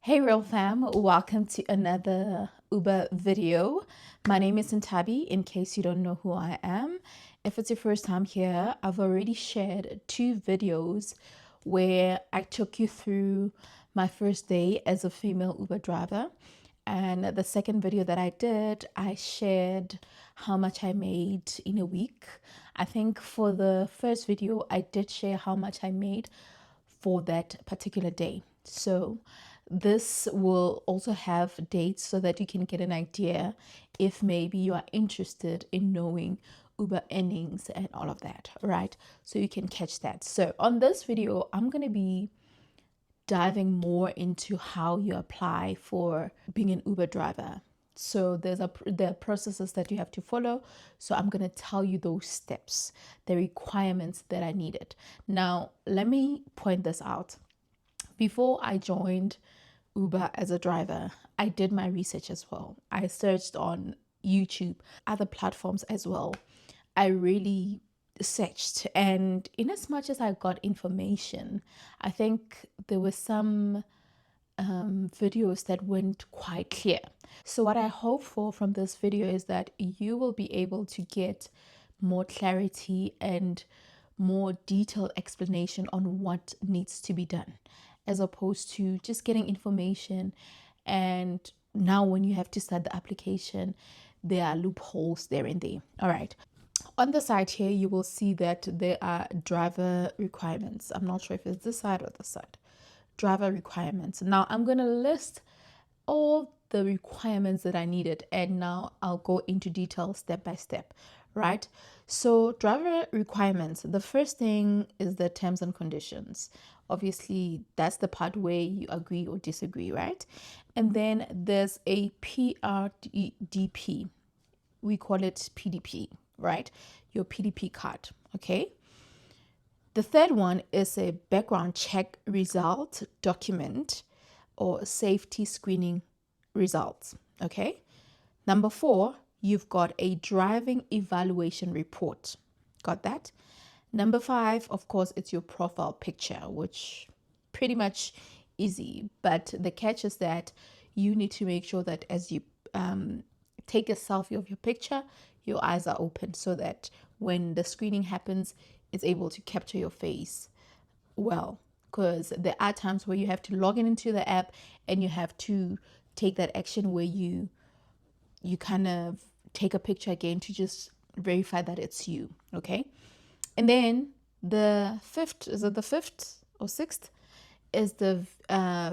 Hey Real Fam, welcome to another Uber video. My name is Nthabi, in case you don't know who I am. If it's your first time here, I've already shared 2 videos where I took you through my first day as a female Uber driver. And the second video that I did, I shared how much I made in a week. I think for the first video, I did share how much I made for that particular day. So this will also have dates so that you can get an idea if maybe you are interested in knowing Uber earnings and all of that, right? So you can catch that. So on this video, I'm going to be diving more into how you apply for being an Uber driver. So there are processes that you have to follow. So I'm going to tell you those steps, the requirements that I needed. Now, let me point this out. Before I joined Uber as a driver, I did my research as well. I searched on YouTube, other platforms as well. I really searched, and in as much as I got information, I think there were some videos that weren't quite clear. So what I hope for from this video is that you will be able to get more clarity and more detailed explanation on what needs to be done, as opposed to just getting information and now when you have to start the application, there are loopholes there and there. All right. On the side here, you will see that there are driver requirements. I'm not sure if it's this side or this side. Driver requirements. Now I'm going to list all the requirements that I needed, and now I'll go into detail step by step, right? So driver requirements, the first thing is the terms and conditions. Obviously, that's the part where you agree or disagree, right? And then there's a PrDP. We call it PDP, right? Your PDP card, okay? The third one is a background check result document or safety screening results, okay? Number 4, you've got a driving evaluation report. Got that? Number 5, of course, it's your profile picture, which pretty much easy, but the catch is that you need to make sure that as you take a selfie of your picture, your eyes are open so that when the screening happens, it's able to capture your face well, because there are times where you have to log into the app and you have to take that action where you kind of take a picture again to just verify that it's you, okay? And then the fifth, is it the fifth or sixth, is the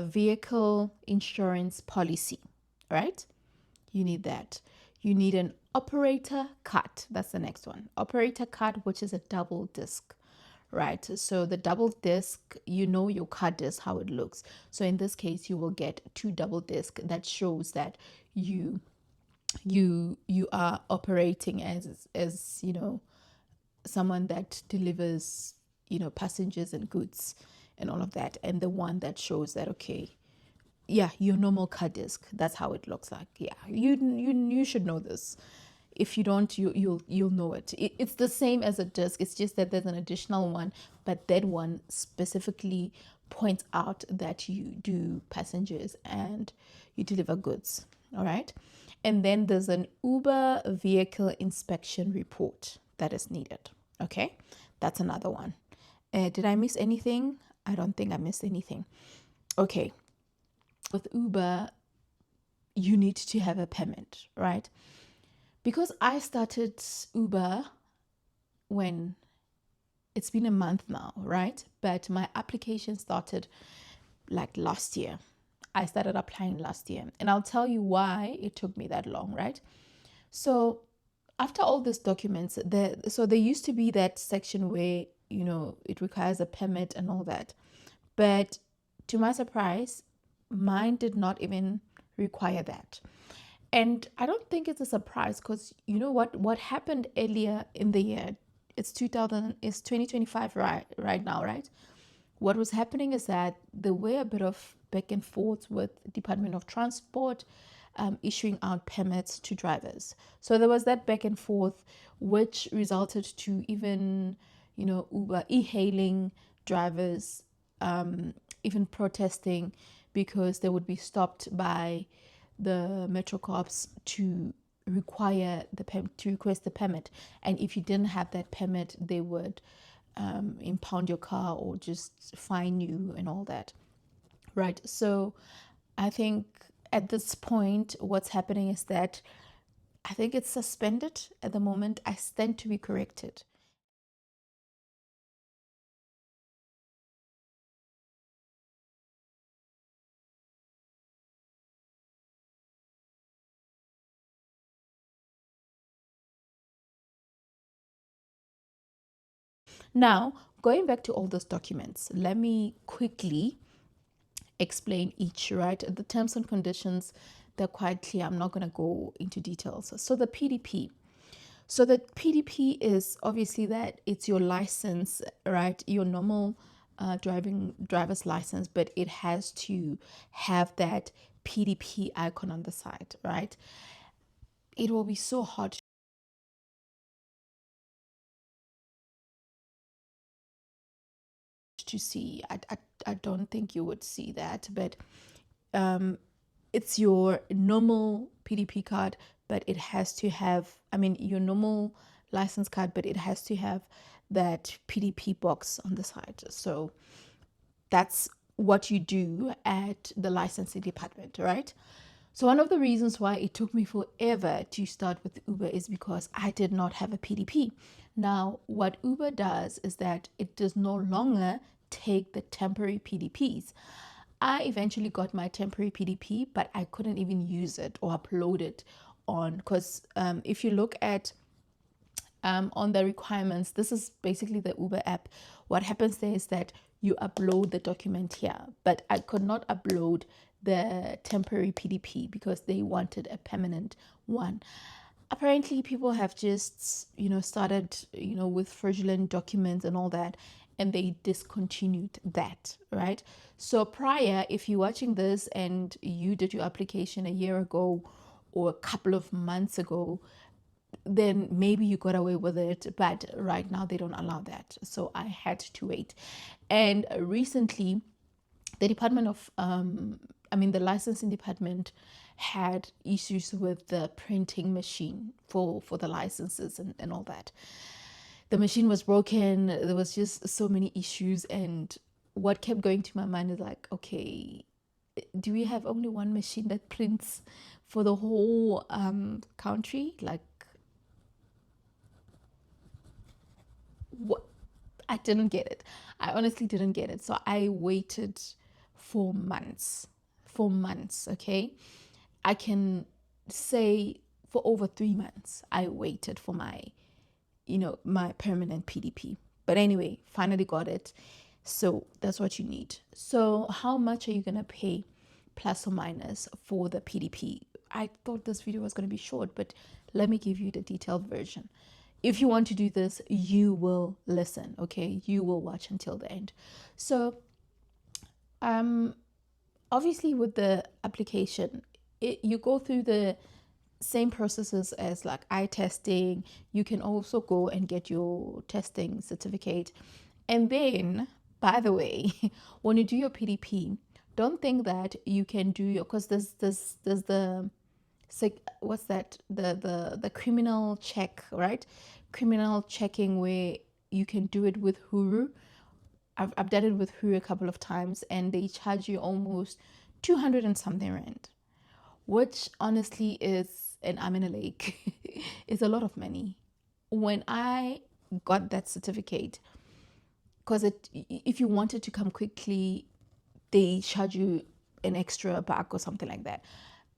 vehicle insurance policy, right? You need that. You need an operator card. That's the next one. Operator card, which is a double disc, right? So the double disc, you know your card is how it looks. So in this case, you will get 2 double disc that shows that you are operating as you know, someone that delivers, you know, passengers and goods and all of that, and the one that shows that, okay, yeah, your normal card disc, that's how it looks like. Yeah, you should know this. If you don't, you'll know it. It's the same as a disc. It's just that there's an additional one, but that one specifically points out that you do passengers and you deliver goods. All right. And then there's an Uber vehicle inspection report that is needed. Okay, that's another one. Did I miss anything? I don't think I missed anything. Okay. With Uber, you need to have a permit, right? Because I started Uber when it's been a month now, right? But my application started like last year. I started applying last year, and I'll tell you why it took me that long, right? So after all these documents, there used to be that section where, you know, it requires a permit and all that. But to my surprise, mine did not even require that. And I don't think it's a surprise, because you know what happened earlier in the year, it's 2025 right now, right? What was happening is that there were a bit of back and forth with Department of Transport issuing out permits to drivers. So there was that back and forth, which resulted to even, you know, Uber e-hailing drivers even protesting because they would be stopped by the Metro Cops to require to request the permit, and if you didn't have that permit, they would impound your car or just fine you and all that, right? So I think at this point what's happening is that I think it's suspended at the moment. I stand to be corrected. Now, going back to all those documents, let me quickly explain each, right? The terms and conditions, they're quite clear. I'm not going to go into details. So the PDP. So the PDP is obviously that it's your license, right? Your normal driver's license, but it has to have that PDP icon on the side, right? It will be so hard to see. I don't think you would see that, but it's your normal PDP card, but it has to have, I mean, your normal license card, but it has to have that PDP box on the side. So that's what you do at the licensing department, right? So one of the reasons why it took me forever to start with Uber is because I did not have a PDP. Now, what Uber does is that it does no longer take the temporary PDPs. I eventually got my temporary PDP, but I couldn't even use it or upload it on, because if you look at on the requirements, this is basically the Uber app. What happens there is that you upload the document here, but I could not upload the temporary PDP because they wanted a permanent one. Apparently people have just started with fraudulent documents and all that, and they discontinued that, right? So prior, if you're watching this and you did your application a year ago or a couple of months ago, then maybe you got away with it, but right now they don't allow that. So I had to wait. And recently the department of the licensing department had issues with the printing machine for the licenses and all that. The machine was broken. There was just so many issues, and what kept going to my mind is like, okay, do we have only one machine that prints for the whole country? Like, what? I didn't get it. I honestly didn't get it. So I waited for months. For months, okay? I can say for over 3 months I waited for my my permanent PDP. But anyway, finally got it. So that's what you need. So how much are you gonna pay plus or minus for the PDP? I thought this video was gonna be short, but let me give you the detailed version. If you want to do this, you will listen, okay? You will watch until the end. So obviously with the application, you go through the same processes as like eye testing. You can also go and get your testing certificate. And then, by the way, when you do your PDP, don't think that you can do your, because there's the what's that, the criminal check, right? Criminal checking, where you can do it with HURU. I've done it with HURU a couple of times, and they charge you almost 200 and something rand, which honestly is an arm and a leg. It's a lot of money. When I got that certificate, because if you wanted to come quickly, they charge you an extra buck or something like that.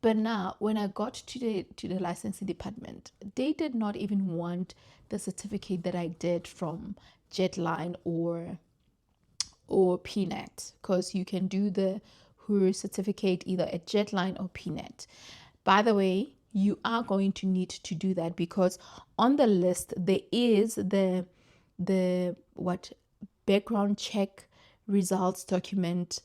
But now when I got to the licensing department, they did not even want the certificate that I did from Jetline or PNet, because you can do the HURU certificate either at Jetline or PNet. By the way, you are going to need to do that, because on the list there is the what, background check results document,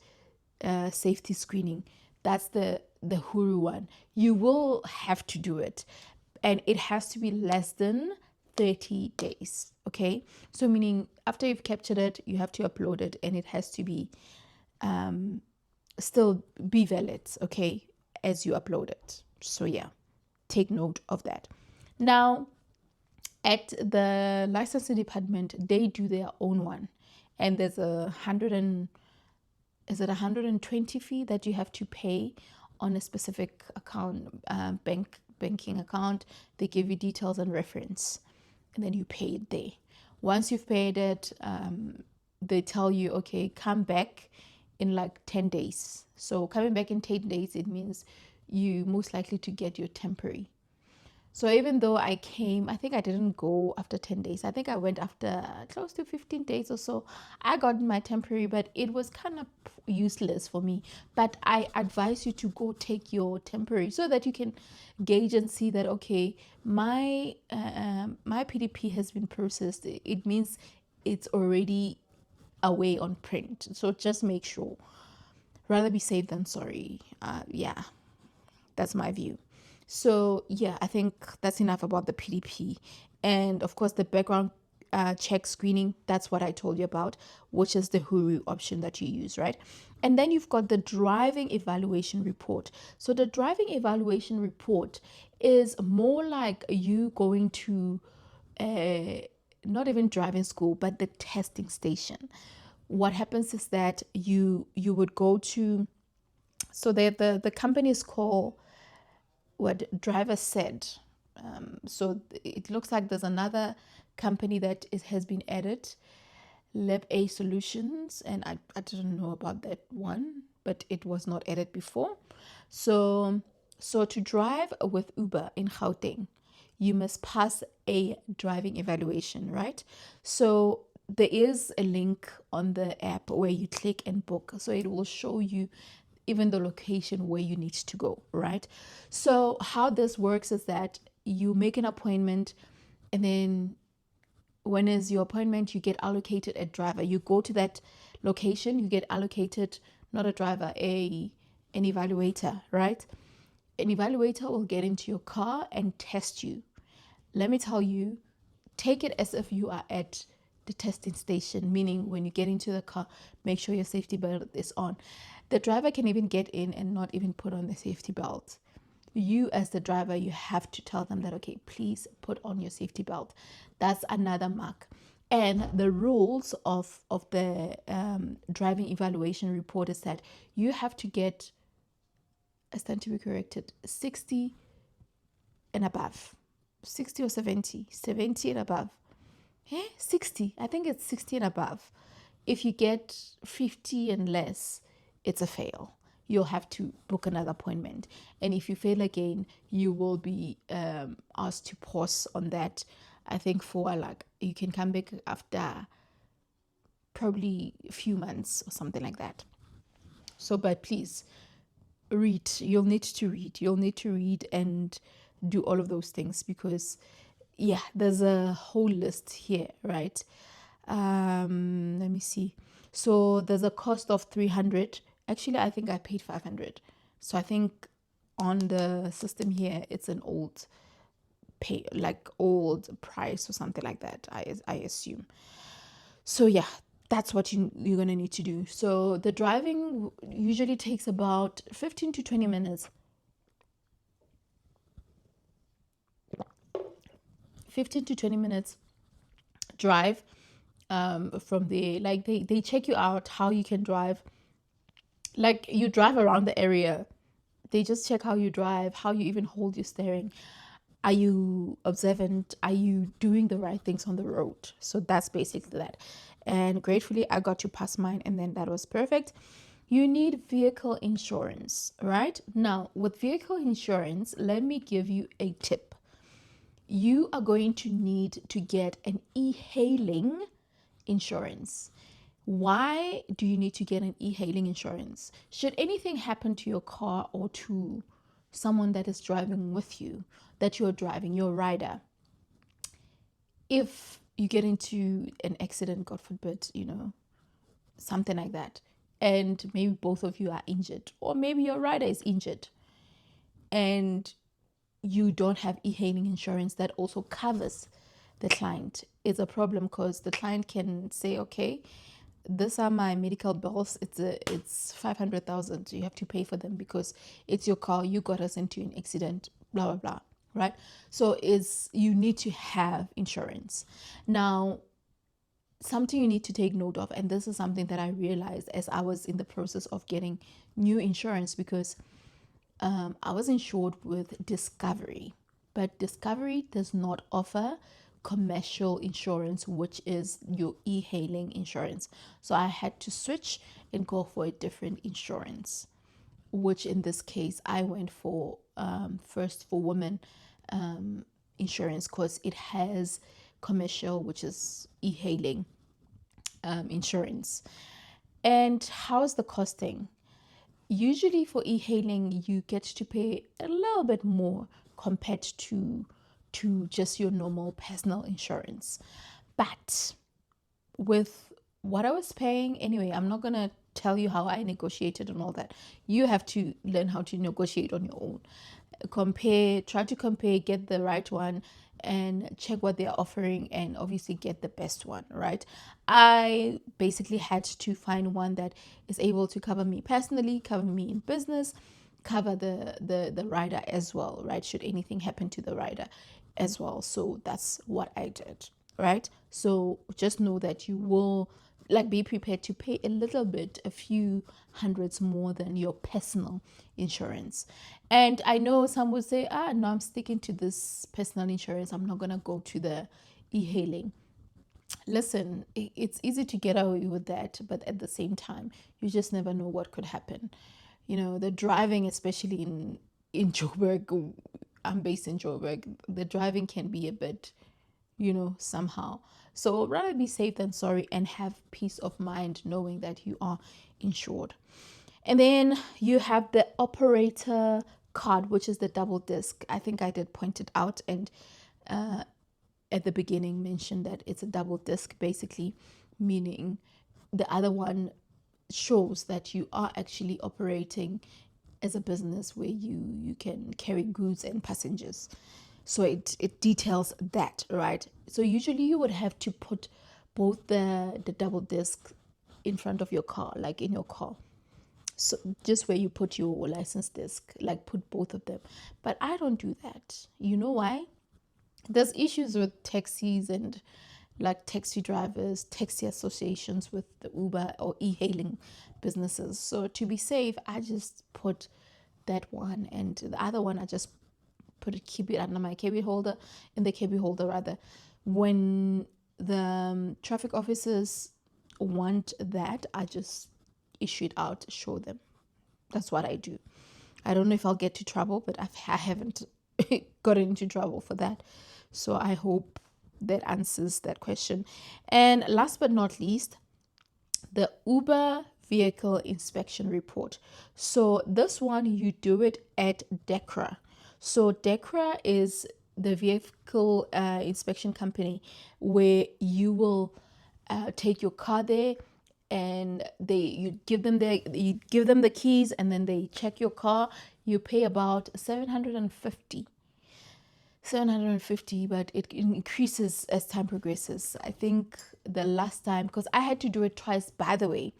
safety screening. That's the HURU one. You will have to do it, and it has to be less than 30 days. Okay, so meaning after you've captured it, you have to upload it, and it has to be still be valid, okay, as you upload it. So yeah, take note of that. Now, at the licensing department, they do their own one, and there's a 120 fee that you have to pay on a specific account, banking account. They give you details and reference, and then you pay it there. Once you've paid it, they tell you, okay, come back in like 10 days. So coming back in 10 days, it means you most likely to get your temporary. So even though I came, I think I didn't go after 10 days. I think I went after close to 15 days or so. I got my temporary, but it was kind of useless for me. But I advise you to go take your temporary so that you can gauge and see that, okay, my PDP has been processed. It means it's already away on print. So just make sure. Rather be safe than sorry. Yeah, that's my view. So yeah, I think that's enough about the PDP. And of course, the background check screening, that's what I told you about, which is the HURU option that you use, right? And then you've got the driving evaluation report. So the driving evaluation report is more like you going to not even driving school, but the testing station. What happens is that you would go to, so the company is called what driver said. So it looks like there's another company that has been added, Lab A Solutions, and I didn't know about that one, but it was not added before. So to drive with Uber in Gauteng, you must pass a driving evaluation, right? So there is a link on the app where you click and book. So it will show you even the location where you need to go, right? So how this works is that you make an appointment, and then when is your appointment, you get allocated a driver. You go to that location, you get allocated not a driver, an evaluator, right? An evaluator will get into your car and test you. Let me tell you, take it as if you are at the testing station, meaning when you get into the car, make sure your safety belt is on. The driver can even get in and not even put on the safety belt. You as the driver, you have to tell them that, okay, please put on your safety belt. That's another mark. And the rules of the driving evaluation report is that you have to get, I stand to be corrected, 60 and above. 60 or 70, 70 and above. 60. I think it's 60 and above. If you get 50 and less, it's a fail. You'll have to book another appointment. And if you fail again, you will be asked to pause on that. I think for like, you can come back after probably a few months or something like that. So, but please read. You'll need to read. You'll need to read and do all of those things, because yeah, there's a whole list here, right? Let me see. So there's a cost of 300. Actually, I think I paid 500. So I think on the system here, it's an old price or something like that, I assume. So yeah, that's what you're gonna need to do. So the driving usually takes about 15 to 20 minutes. 15 to 20 minutes drive from the, like, they check you out how you can drive. Like, you drive around the area, they just check how you drive, how you even hold your steering. Are you observant? Are you doing the right things on the road? So that's basically that. And gratefully, I got to pass mine, and then that was perfect. You need vehicle insurance, right? Now, with vehicle insurance, let me give you a tip. You are going to need to get an e-hailing insurance. Why do you need to get an e-hailing insurance? Should anything happen to your car or to someone that is driving with you, that you're driving, your rider, if you get into an accident, God forbid, something like that, and maybe both of you are injured, or maybe your rider is injured, and you don't have e-hailing insurance that also covers the client, it's a problem, because the client can say, okay, these are my medical bills. It's 500,000. You have to pay for them because it's your car. You got us into an accident. Blah blah blah. Right. So you need to have insurance. Now, something you need to take note of, and this is something that I realized as I was in the process of getting new insurance, because I was insured with Discovery, but Discovery does not offer commercial insurance, which is your e-hailing insurance. So I had to switch and go for a different insurance, which in this case I went for first for women insurance, because it has commercial, which is e-hailing insurance. And how's the costing? Usually for e-hailing, you get to pay a little bit more compared to just your normal personal insurance. But with what I was paying, anyway, I'm not gonna tell you how I negotiated and all that. You have to learn how to negotiate on your own. Try to compare, get the right one, and check what they're offering, and obviously get the best one, right? I basically had to find one that is able to cover me personally, cover me in business, cover the rider as well, right? Should anything happen to the rider as well. So that's what I did, right? So just know that you will be prepared to pay a little bit, a few hundreds more than your personal insurance. And I know some would say, no, I'm sticking to this personal insurance. I'm not going to go to the e-hailing. Listen, it's easy to get away with that, but at the same time, you just never know what could happen. The driving, especially in Joburg, I'm based in Joburg, the driving can be a bit, somehow. So rather be safe than sorry, and have peace of mind knowing that you are insured. And then you have the operator card, which is the double disc. I think I did point it out, and at the beginning mentioned that it's a double disc, basically meaning the other one shows that you are actually operating as a business where you can carry goods and passengers. So it details that, right? So usually you would have to put both the double disc in front of your car, like in your car. So just where you put your license disc, like put both of them. But I don't do that. You know why? There's issues with taxis and taxi drivers, taxi associations with the Uber or e-hailing businesses. So to be safe, I just put that one, and the other one I just keep it under my cabby holder, in the cabby holder rather. When the traffic officers want that, I just issue it out, show them. That's what I do. I don't know if I'll get to trouble, but I haven't gotten into trouble for that. So I hope that answers that question. And last but not least, the Uber vehicle inspection report. So this one, you do it at DEKRA. So DEKRA is the vehicle inspection company where you will take your car there, and you give them the keys, and then they check your car. You pay about 750, but it increases as time progresses. I think the last time, because I had to do it twice, by the way,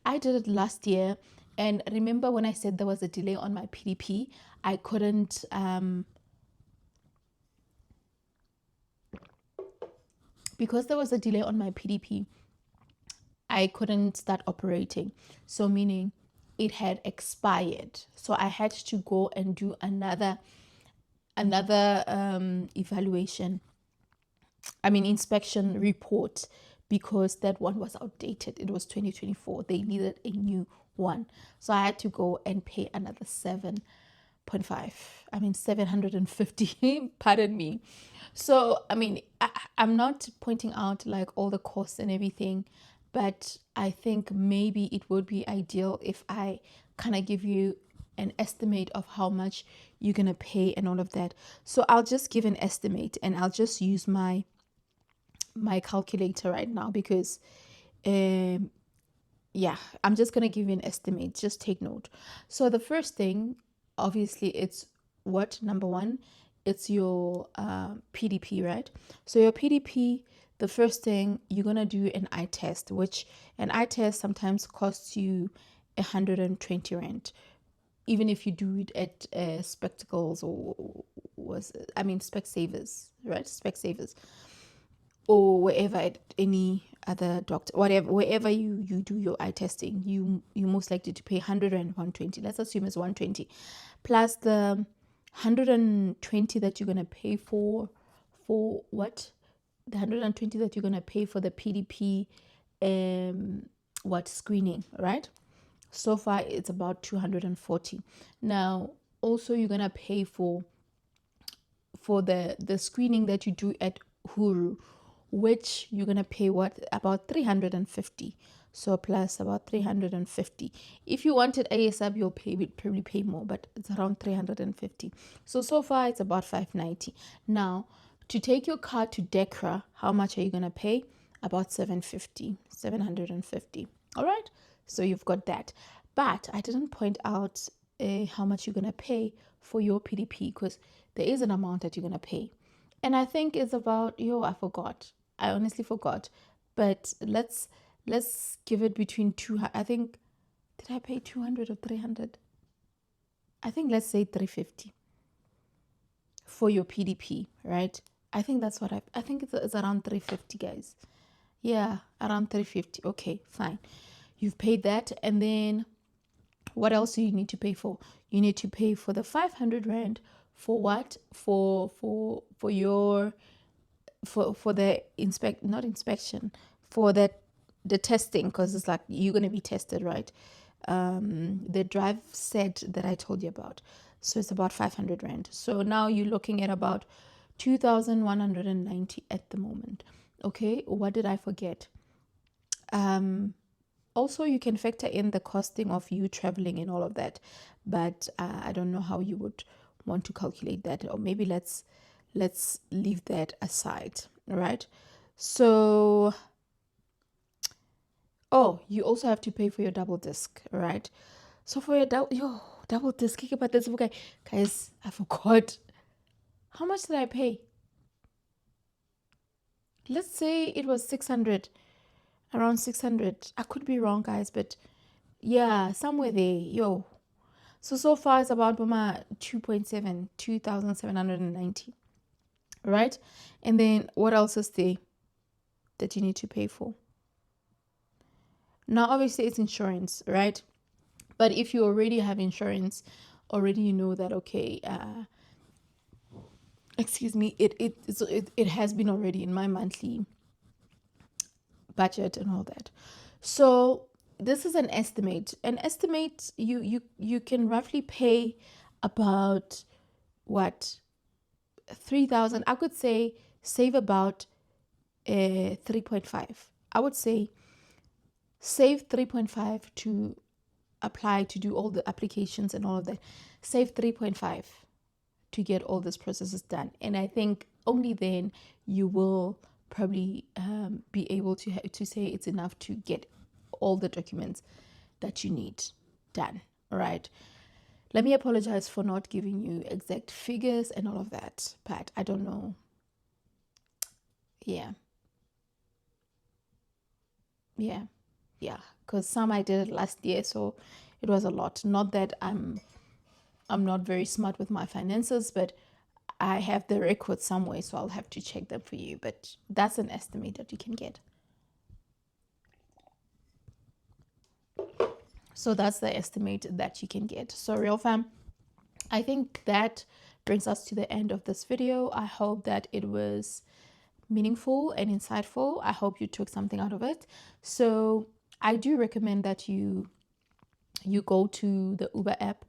I did it last year. And remember when I said there was a delay on my PDP, I couldn't because there was a delay on my PDP, I couldn't start operating. So meaning it had expired. So I had to go and do another inspection report, because that one was outdated. It was 2024. They needed a new one. So I had to go and pay another 750, pardon me. So, I'm not pointing out all the costs and everything, but I think maybe it would be ideal if I kind of give you an estimate of how much you're going to pay and all of that. So I'll just give an estimate, and I'll just use my calculator right now, because I'm just going to give you an estimate. Just take note. So the first thing, obviously, it's number one, it's your PDP, right? So your PDP, the first thing you're gonna do an eye test, which an eye test sometimes costs you 120 rand, even if you do it at Spectacles or Specsavers, right? Specsavers, or wherever, at any other doctor, whatever, wherever you do your eye testing, you most likely to pay 100 and 120. Let's assume it's 120 plus the 120 that you're gonna pay for what? The 120 that you're gonna pay for the PDP screening, right? So far it's about 240. Now also you're gonna pay for the screening that you do at HURU, which you're gonna pay about 350. So plus about 350. If you wanted ASAP, you'll probably pay more, but it's around 350. So far it's about 590. Now to take your car to DECRA, how much are you gonna pay? About 750. All right, so you've got that. But I didn't point out how much you're gonna pay for your PDP, because there is an amount that you're gonna pay, and I think it's about I forgot. I honestly forgot, but let's give it between two. I think, did I pay 200 or 300? I think let's say 350 for your PDP, right? I think that's what I think it's around 350, guys. Yeah, around 350. Okay, fine. You've paid that, and then what else do you need to pay for? You need to pay for the 500 rand for what? For the not inspection, for the testing, because it's like you're gonna be tested, right? The drive set that I told you about. So it's about 500 rand. So now you're looking at about 2,190 at the moment. Okay, what did I forget? Also, you can factor in the costing of you traveling and all of that, but I don't know how you would want to calculate that, or maybe let's leave that aside. All right. So, you also have to pay for your double disc, right? So for your double disc, about this, okay, guys, I forgot. How much did I pay? Let's say it was 600. Around 600. I could be wrong, guys, but yeah, somewhere there. So far it's about 2,790, right? And then what else is there that you need to pay for? Now obviously it's insurance, right? But if you already have insurance, already you know that, okay, it has been already in my monthly budget and all that. So this is an estimate. You can roughly pay about 3,000. I could say save about 3.5. I would say save 3.5 to apply, to do all the applications and all of that. Save 3.5 to get all these processes done, and I think only then you will probably be able to say it's enough to get all the documents that you need done. All right. Let me apologize for not giving you exact figures and all of that, but I don't know. Yeah, because some I did it last year, so it was a lot. Not that I'm not very smart with my finances, but I have the record somewhere, so I'll have to check them for you. But that's an estimate that you can get. So that's the estimate that you can get. So real fam, I think that brings us to the end of this video. I hope that it was meaningful and insightful. I hope you took something out of it. So I do recommend that you go to the Uber app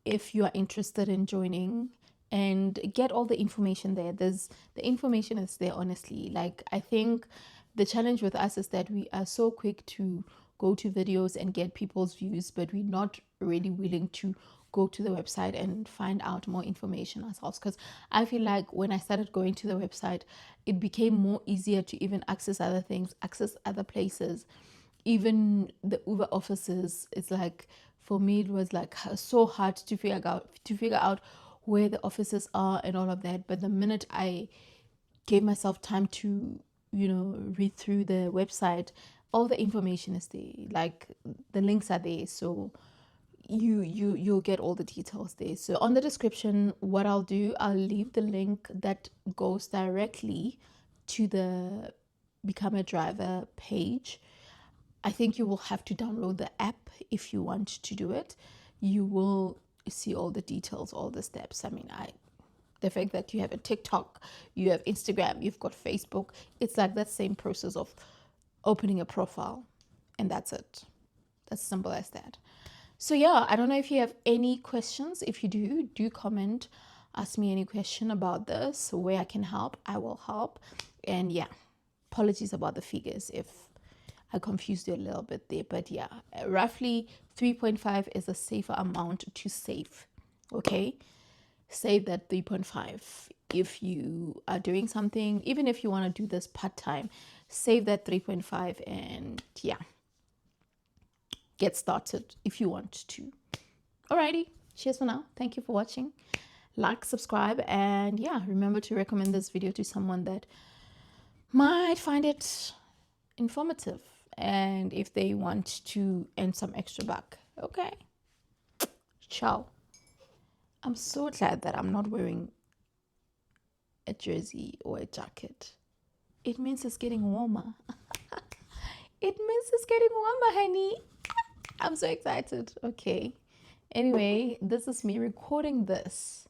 if you are interested in joining, and get all the information there. The information is there, honestly. Like, I think the challenge with us is that we are so quick to go to videos and get people's views, but we're not really willing to go to the website and find out more information ourselves. Because I feel like when I started going to the website, it became more easier to even access other things, access other places, even the Uber offices. It's like, for me, it was like so hard to figure out where the offices are and all of that. But the minute I gave myself time to read through the website, all the information is there, like the links are there, so you'll get all the details there. So on the description, what I'll do, I'll leave the link that goes directly to the Become a Driver page. I think you will have to download the app if you want to do it. You will see all the details, all the steps. I mean, the fact that you have a TikTok, you have Instagram, you've got Facebook, it's like that same process of opening a profile, and that's it. That's simple as that. So yeah, I don't know if you have any questions. If you do comment, ask me any question about this, where I can help, I will help. And yeah, apologies about the figures if I confused you a little bit there, but yeah, roughly 3.5 is a safer amount to save. Okay, save that 3.5. If you are doing something, even if you want to do this part-time, save that 3.5 and yeah, get started if you want to. Alrighty, cheers for now. Thank you for watching. Like, subscribe, and yeah, remember to recommend this video to someone that might find it informative, and if they want to earn some extra buck. Okay, ciao. I'm so glad that I'm not wearing a jersey or a jacket. It means it's getting warmer. It means it's getting warmer, honey. I'm so excited. Okay, anyway, this is me recording this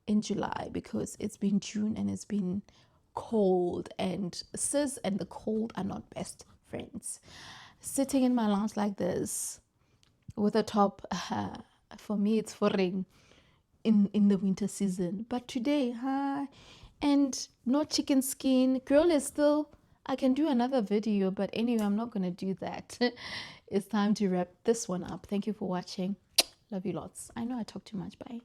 in July because it's been June and it's been cold, and sis and the cold are not best friends. Sitting in my lounge like this with a top, for me it's for rain in the winter season, but today and no chicken skin. Girl is still, I can do another video, but anyway, I'm not gonna do that. It's time to wrap this one up. Thank you for watching. Love you lots. I know I talk too much. Bye.